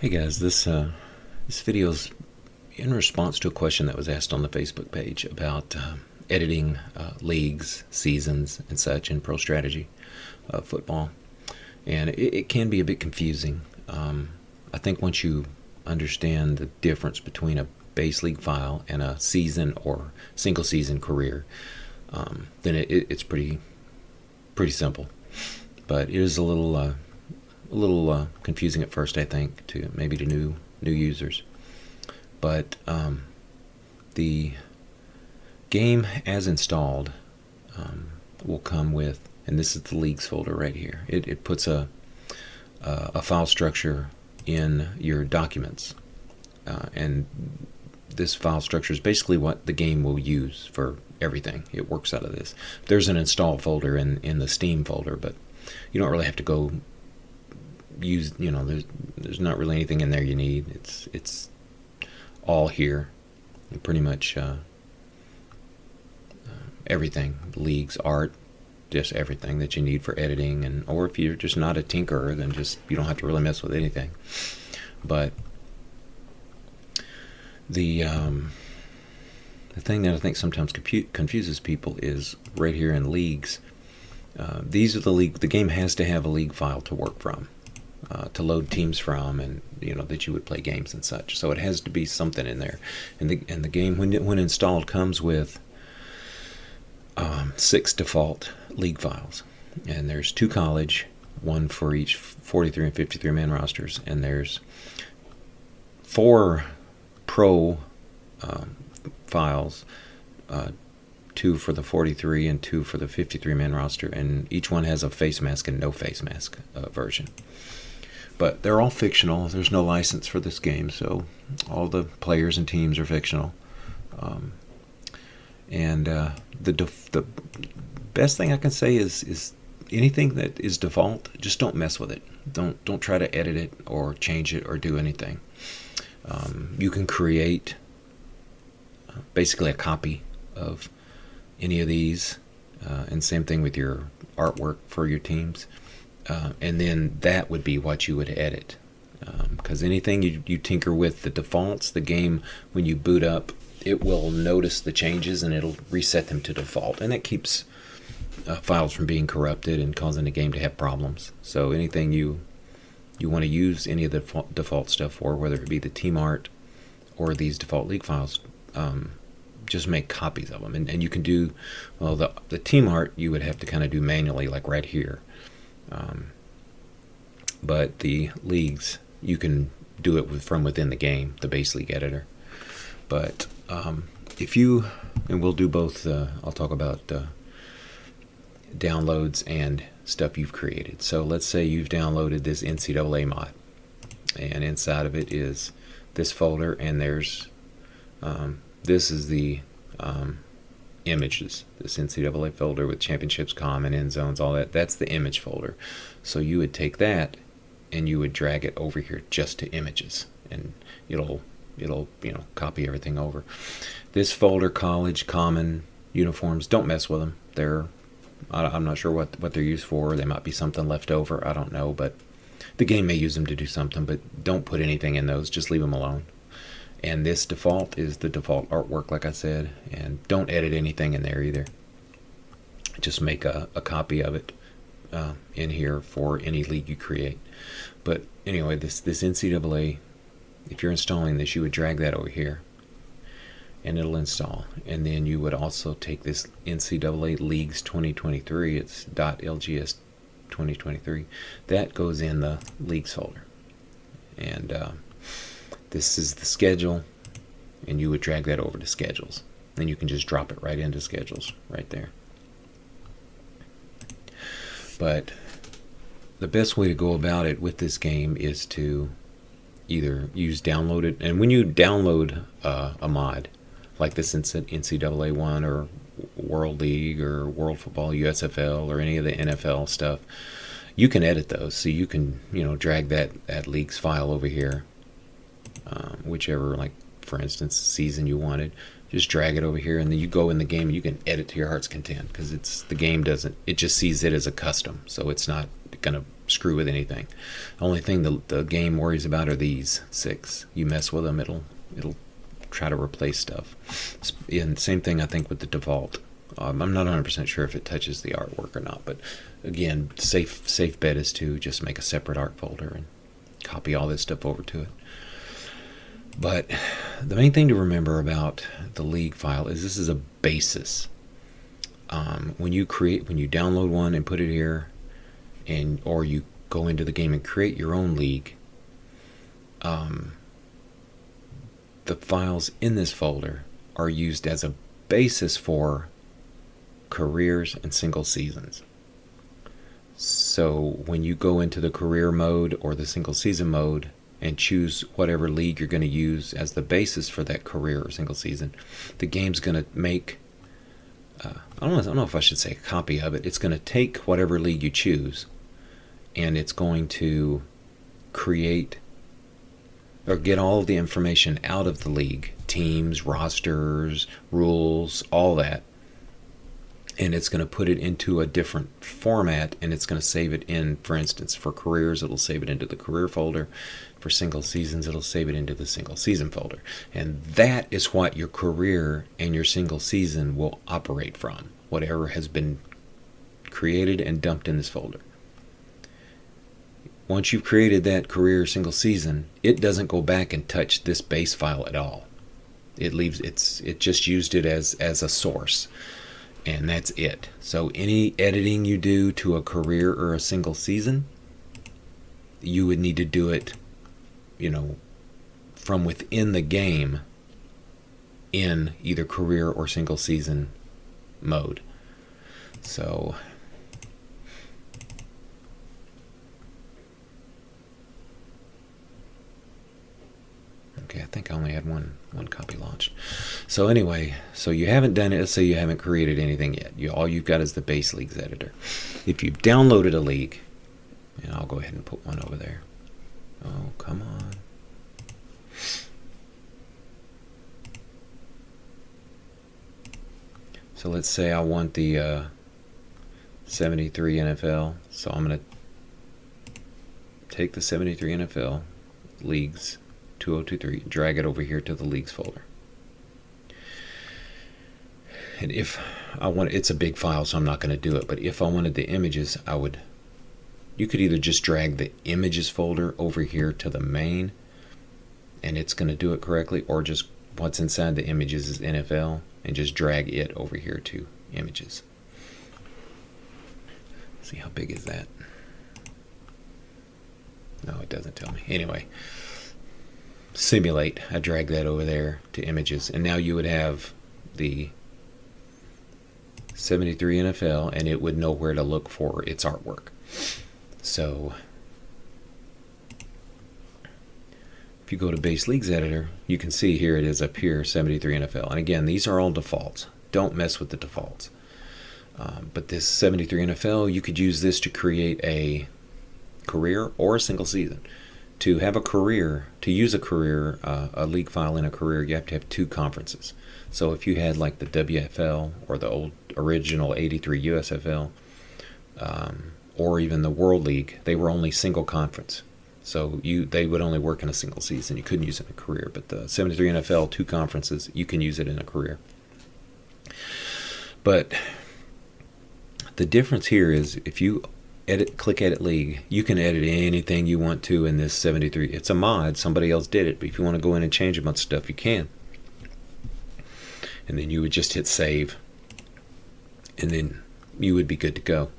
Hey guys, this video is in response to a question that was asked on the Facebook page about editing leagues, seasons, and such in pro strategy football, and it can be a bit confusing. I think once you understand the difference between a base league file and a season or single season career, then it's pretty simple. But it is a little confusing at first, I think, to maybe to new users. But the game as installed will come with, and this is the leagues folder right here. It puts a file structure in your documents, and this file structure is basically what the game will use for everything. It works out of this. There's an install folder in the Steam folder, but you don't really have to go use, there's not really anything in there you need. It's all here, and pretty much everything, leagues, art, just everything that you need for editing. And or if you're just not a tinkerer, then just you don't have to really mess with anything. But the thing that I think sometimes confuses people is right here in leagues. These are the game has to have a league file to work from, to load teams from, and that you would play games and such. So it has to be something in there. And the game, when installed, comes with 6 default league files, and there's 2 college, one for each 43 and 53 man rosters, and there's 4 pro files, 2 for the 43 and 2 for the 53 man roster, and each one has a face mask and no face mask version. But they're all fictional. There's no license for this game, so all the players and teams are fictional. And the best thing I can say is anything that is default, just don't mess with it. Don't try to edit it or change it or do anything. You can create basically a copy of any of these, and same thing with your artwork for your teams. And then that would be what you would edit, because anything you tinker with the defaults, the game, when you boot up, it will notice the changes and it'll reset them to default, and that keeps files from being corrupted and causing the game to have problems. So anything you want to use any of the default stuff for, whether it be the team art or these default league files, just make copies of them. And you can do, well, the team art you would have to kind of do manually, like right here. But the leagues, you can do it from within the game, the base league editor. But if you, and we'll do both, I'll talk about downloads and stuff you've created. So let's say you've downloaded this NCAA mod, and inside of it is this folder, and there's this is the images, this NCAA folder with championships, common, end zones, all that. That's the image folder. So you would take that and you would drag it over here just to images, and it'll copy everything over. This folder, college, common, uniforms, don't mess with them. I'm not sure what they're used for. They might be something left over, I don't know, but the game may use them to do something. But don't put anything in those, just leave them alone. And this default is the default artwork, like I said, and don't edit anything in there either. Just make a copy of it in here for any league you create. But anyway, this NCAA, if you're installing this, you would drag that over here, and it'll install. And then you would also take this NCAA Leagues 2023, it's .lgs 2023, that goes in the leagues folder. And this is the schedule, and you would drag that over to schedules. Then you can just drop it right into schedules right there. But the best way to go about it with this game is to either use downloaded, and when you download a mod like this NCAA one or World League or World Football, USFL, or any of the NFL stuff, you can edit those. So you can drag that leagues file over here, whichever, like for instance, season you wanted, just drag it over here, and then you go in the game and you can edit to your heart's content, because the game doesn't, it just sees it as a custom, so it's not going to screw with anything. The only thing the game worries about are these 6. You mess with them, it'll try to replace stuff. And same thing I think with the default. I'm not 100% sure if it touches the artwork or not, but again, safe bet is to just make a separate art folder and copy all this stuff over to it. But the main thing to remember about the league file is this is a basis. When you download one and put it here, or you go into the game and create your own league, the files in this folder are used as a basis for careers and single seasons. So when you go into the career mode or the single season mode and choose whatever league you're going to use as the basis for that career or single season, the game's going to make, I don't know if I should say a copy of it. It's going to take whatever league you choose, and it's going to create or get all of the information out of the league, teams, rosters, rules, all that, and it's going to put it into a different format, and it's going to save it in, for instance, for careers, it'll save it into the career folder. For single seasons, it'll save it into the single season folder. And that is what your career and your single season will operate from, whatever has been created and dumped in this folder. Once you've created that career single season, it doesn't go back and touch this base file at all. It just used it as a source, and that's it. So any editing you do to a career or a single season, you would need to do it, from within the game in either career or single season mode. So okay, I think I only had one copy launched. So anyway, so you haven't done it. Let's say you haven't created anything yet. All you've got is the base leagues editor. If you've downloaded a league, and I'll go ahead and put one over there. Oh, come on. So let's say I want the 73 NFL. So I'm going to take the 73 NFL leagues 2023, drag it over here to the leagues folder. And if I want, it's a big file, so I'm not going to do it. But if I wanted the images, you could either just drag the images folder over here to the main, and it's going to do it correctly, or just what's inside the images is NFL, and just drag it over here to images. See how big is that? No, it doesn't tell me. Anyway, simulate. I drag that over there to images, and now you would have the 73 NFL, and it would know where to look for its artwork. So if you go to Base Leagues Editor, you can see here it is up here, 73 NFL. And again, these are all defaults. Don't mess with the defaults. But this 73 NFL, you could use this to create a career or a single season. To have a career, to use a career, a league file in a career, you have to have 2 conferences. So if you had like the WFL or the old original 83 USFL, or even the World League, they were only single conference. So they would only work in a single season. You couldn't use it in a career. But the 73 NFL, 2 conferences, you can use it in a career. But the difference here is if you click Edit League, you can edit anything you want to in this 73. It's a mod. Somebody else did it. But if you want to go in and change a bunch of stuff, you can. And then you would just hit Save. And then you would be good to go.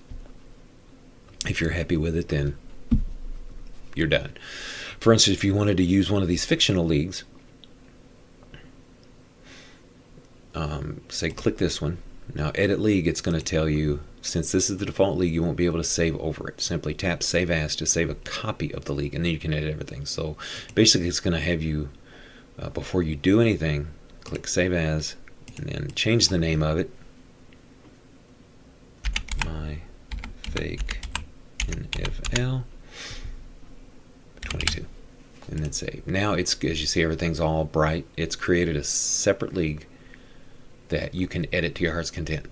If you're happy with it, then you're done. For instance, if you wanted to use one of these fictional leagues, say click this one. Now Edit League, it's going to tell you, since this is the default league, you won't be able to save over it. Simply tap Save As to save a copy of the league, and then you can edit everything. So basically it's going to have you, before you do anything, click Save As, and then change the name of it. My Fake NFL 22, and then save. Now it's, as you see, everything's all bright. It's created a separate league that you can edit to your heart's content.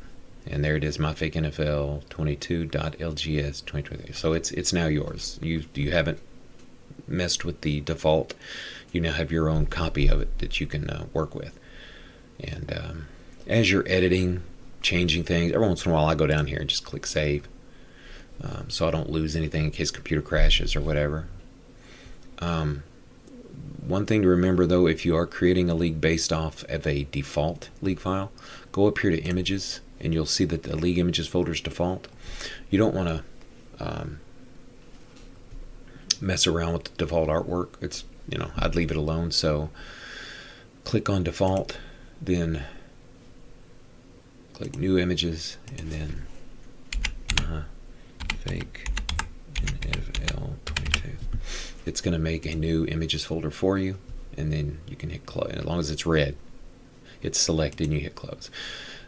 And there it is, my fake NFL 22.lgs 2023. So it's now yours. You haven't messed with the default. You now have your own copy of it that you can work with. And as you're editing, changing things, every once in a while I go down here and just click save, so I don't lose anything in case computer crashes or whatever. One thing to remember though, if you are creating a league based off of a default league file, go up here to images and you'll see that the league images folder is default. You don't want to mess around with the default artwork. It's, I'd leave it alone. So click on default, then click new images, and then fake NFL 22. It's going to make a new images folder for you, and then you can hit close. As long as it's red, it's selected and you hit close.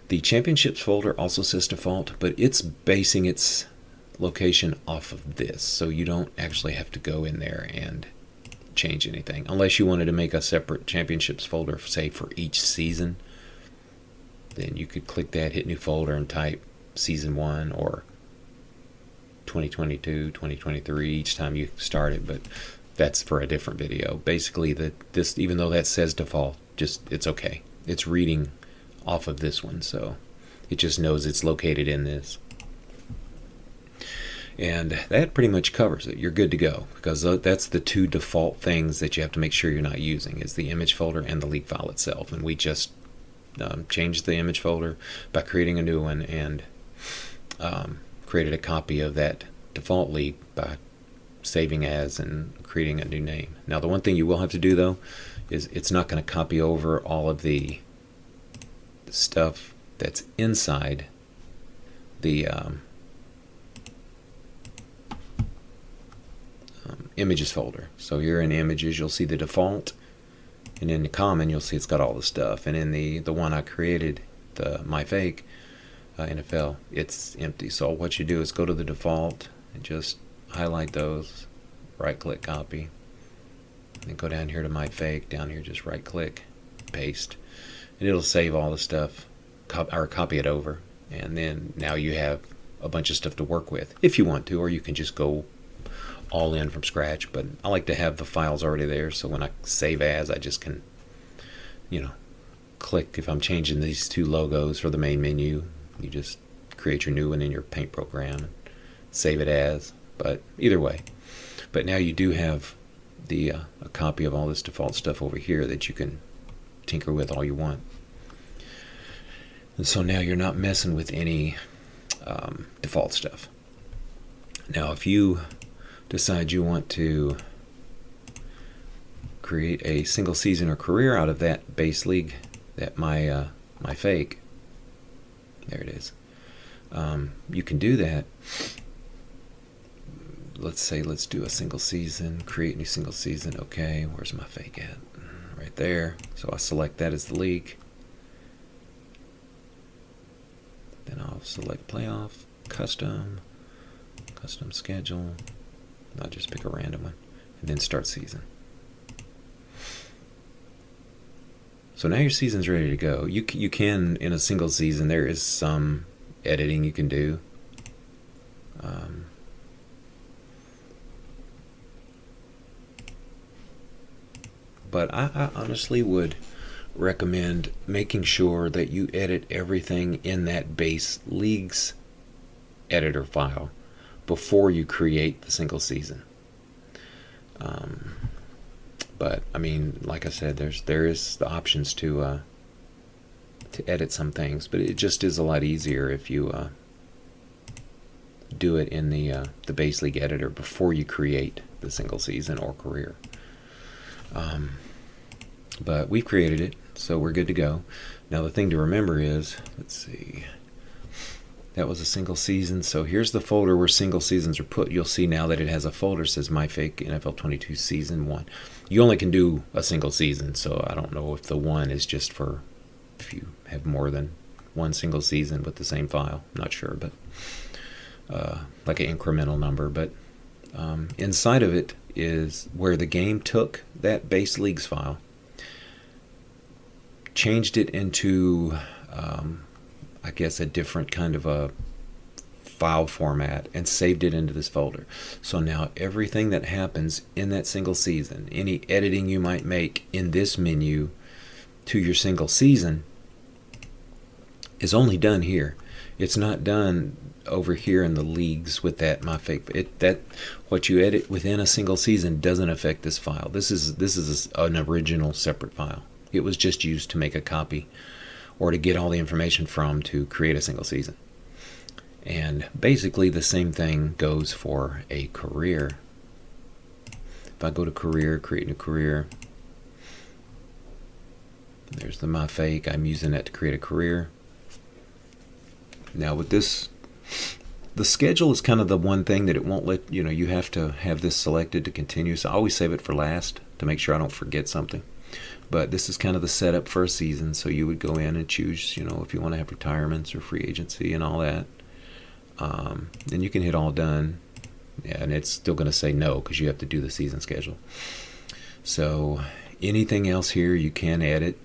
The championships folder also says default, but it's basing its location off of this, so you don't actually have to go in there and change anything unless you wanted to make a separate championships folder, say for each season. Then you could click that, hit new folder, and type season 1 or 2022, 2023 each time you start it, but that's for a different video. Basically, this, even though that says default, it's okay. It's reading off of this one, so it just knows it's located in this. And that pretty much covers it. You're good to go, because that's the two default things that you have to make sure you're not using, is the image folder and the league file itself. And we just changed the image folder by creating a new one, and created a copy of that default league by saving as and creating a new name. Now the one thing you will have to do though is it's not going to copy over all of the stuff that's inside the images folder. So here in images you'll see the default, and in the common you'll see it's got all the stuff, and in the one I created, the my fake NFL, it's empty. So what you do is go to the default and just highlight those, right click copy, and go down here to my fake, down here just right click paste, and it'll save all the stuff, or copy it over, and then now you have a bunch of stuff to work with if you want to, or you can just go all in from scratch. But I like to have the files already there, so when I save as, I just can click. If I'm changing these two logos for the main menu, you just create your new one in your paint program and save it as. But either way, but now you do have the a copy of all this default stuff over here that you can tinker with all you want. And so now you're not messing with any default stuff. Now if you decide you want to create a single season or career out of that base league, that my fake, there it is, you can do that. Let's do a single season, create new single season. Okay, where's my fake at? Right there. So I select that as the league, then I'll select playoff, custom schedule, I'll just pick a random one, and then start season. So now your season's ready to go. You can, in a single season, there is some editing you can do. But I honestly would recommend making sure that you edit everything in that base league's editor file before you create the single season. But I mean, like I said, there is the options to edit some things, but it just is a lot easier if you do it in the base league editor before you create the single season or career. But we've created it, so we're good to go. Now the thing to remember is, let's see, that was a single season. So here's the folder where single seasons are put. You'll see now that it has a folder that says My Fake NFL 22 Season 1. You only can do a single season, so I don't know if the 1 is just for if you have more than one single season with the same file. I'm not sure, but like an incremental number. But inside of it is where the game took that base leagues file, changed it into I guess, a different kind of a file format and saved it into this folder. So now everything that happens in that single season, any editing you might make in this menu to your single season, is only done here. It's not done over here in the leagues with that that what you edit within a single season doesn't affect this file. This is an original separate file. It was just used to make a copy or to get all the information from to create a single season. And basically the same thing goes for a career. If I go to career, create a career, there's the MyFake. I'm using that to create a career. Now with this, the schedule is kind of the one thing that it won't let, you have to have this selected to continue. So I always save it for last to make sure I don't forget something. But this is kind of the setup for a season. So you would go in and choose, if you want to have retirements or free agency and all that. Then you can hit all done. And it's still going to say no because you have to do the season schedule. So anything else here you can edit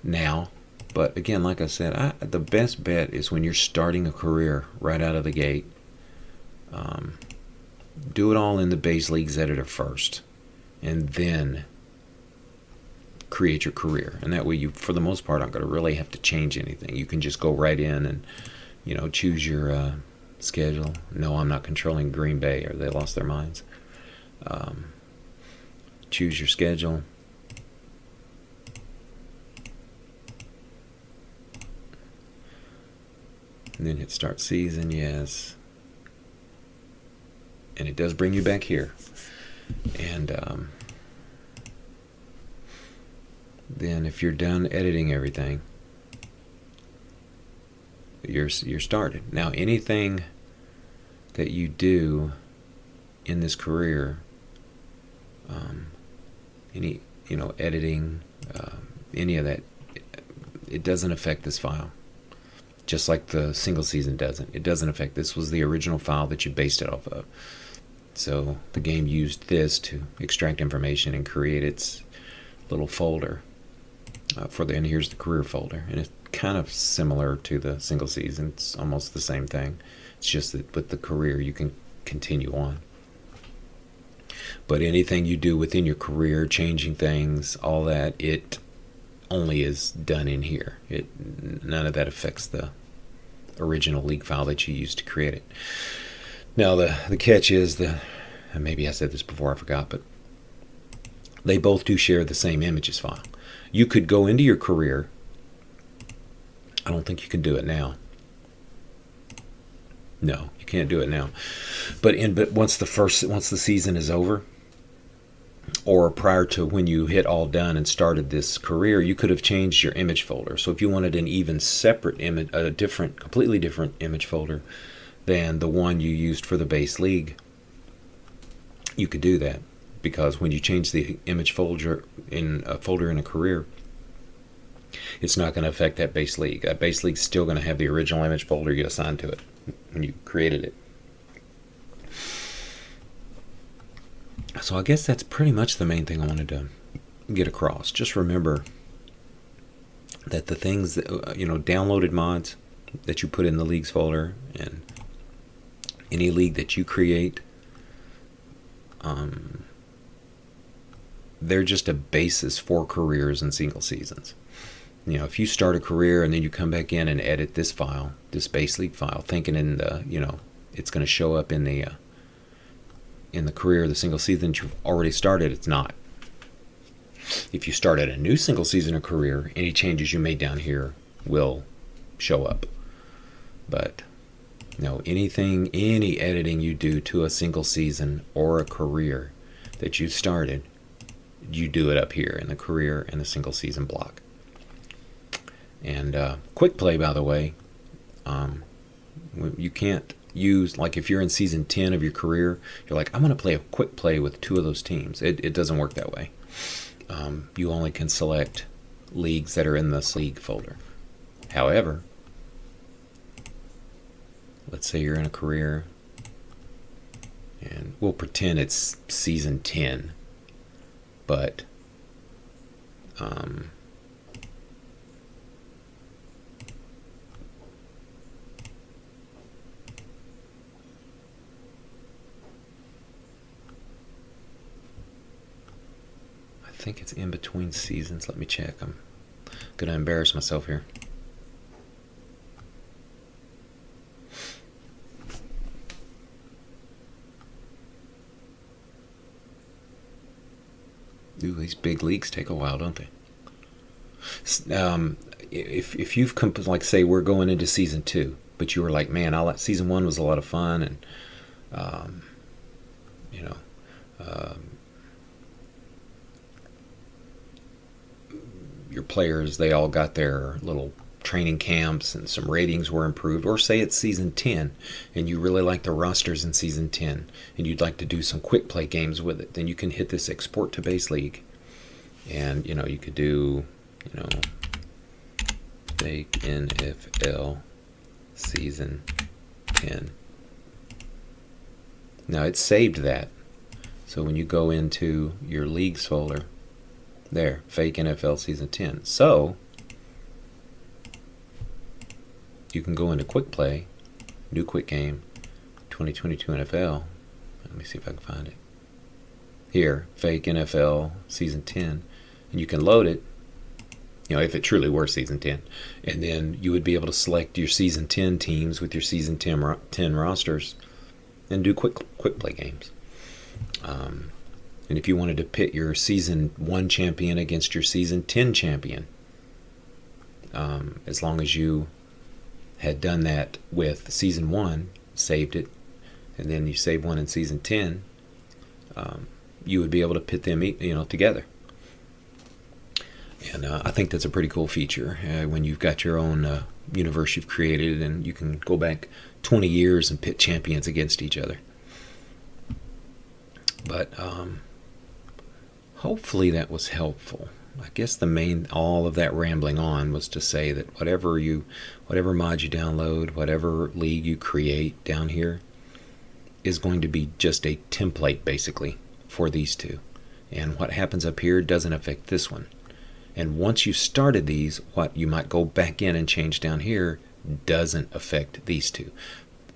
now. But again, like I said, the best bet is when you're starting a career right out of the gate. Do it all in the Base Leagues editor first, and then create your career. And that way, you, for the most part, aren't going to really have to change anything. You can just go right in and choose your schedule. No, I'm not controlling Green Bay, or they lost their minds. Choose your schedule. And then hit start season, yes. And it does bring you back here. And then if you're done editing everything, you're started. Now anything that you do in this career, any editing, any of that, it doesn't affect this file. Just like the single season doesn't. It doesn't affect. This was the original file that you based it off of. So the game used this to extract information and create its little folder and here's the career folder. And it's kind of similar to the single season. It's almost the same thing. It's just that with the career you can continue on. But anything you do within your career, changing things, all that, it only is done in here. None of that affects the original league file that you used to create it. Now the catch is and maybe I said this before, I forgot, but they both do share the same images file. You could go into your career. I don't think you can do it now. No, you can't do it now. But once the season is over, or prior to when you hit all done and started this career, you could have changed your image folder. So if you wanted an even separate image, completely different image folder than the one you used for the base league, you could do that. Because when you change the image folder in a career, it's not going to affect that base league. That base league's still going to have the original image folder you assigned to it when you created it. So I guess that's pretty much the main thing I wanted to get across. Just remember that the things that, downloaded mods that you put in the leagues folder and any league that you create, they're just a basis for careers and single seasons. If you start a career and then you come back in and edit this file, this base league file, thinking it's going to show up in the career, the single season that you've already started, it's not. If you started a new single season or career, any changes you made down here will show up. But any editing you do to a single season or a career that you started, you do it up here in the career and the single season block. And quick play, by the way, you can't use, like if you're in season 10 of your career, you're like, I'm going to play a quick play with 2 of those teams. It doesn't work that way. You only can select leagues that are in this league folder. However, let's say you're in a career, and we'll pretend it's season 10, but think it's in between seasons. Let me check. I'm going to embarrass myself here. Ooh, these big leagues take a while, don't they? If you've like say we're going into season 2, but you were like, man, season 1 was a lot of fun, and you know, your players, they all got their little training camps and some ratings were improved, or say it's season 10 and you really like the rosters in season 10 and you'd like to do some quick play games with it, then you can hit this export to base league, and you could do fake NFL season 10. Now it's saved that, so when you go into your leagues folder, there, fake NFL season 10. So you can go into quick play, new quick game, 2022 NFL. Let me see if I can find it. Here, fake NFL season 10, and you can load it. If it truly were season 10, and then you would be able to select your season 10 teams with your season 10 rosters, and do quick play games. And if you wanted to pit your season 1 champion against your season 10 champion, as long as you had done that with season 1, saved it, and then you save one in season 10, you would be able to pit them together. And I think that's a pretty cool feature when you've got your own universe you've created, and you can go back 20 years and pit champions against each other. But hopefully that was helpful. I guess all of that rambling on was to say that whatever mod you download, whatever league you create down here, is going to be just a template basically for these two. And what happens up here doesn't affect this one. And once you've started these, what you might go back in and change down here doesn't affect these two.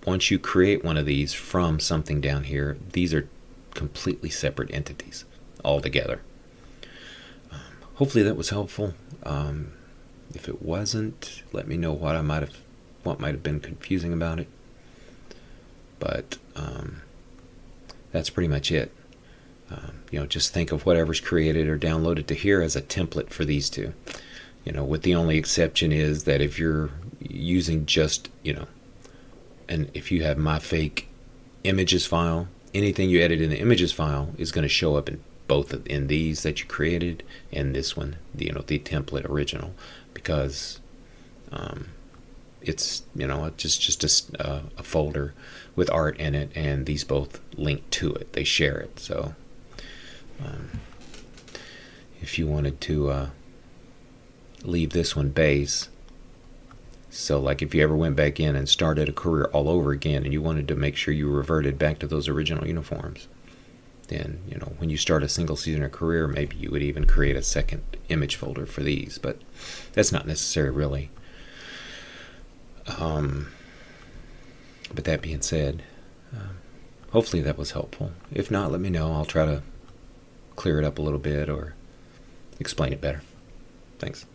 Once you create one of these from something down here, these are completely separate entities altogether. Hopefully that was helpful. If it wasn't, let me know what might have been confusing about it. But that's pretty much it. Just think of whatever's created or downloaded to here as a template for these two. With the only exception is that if you're using just, and if you have my fake images file, anything you edit in the images file is going to show up in both in these that you created and this one, the template original, because it's just a folder with art in it, and these both link to it. They share it. So if you wanted to leave this one base, so like if you ever went back in and started a career all over again and you wanted to make sure you reverted back to those original uniforms, then when you start a single season or career, maybe you would even create a second image folder for these, but that's not necessary really. But that being said, hopefully that was helpful. If not, let me know. I'll try to clear it up a little bit or explain it better. Thanks.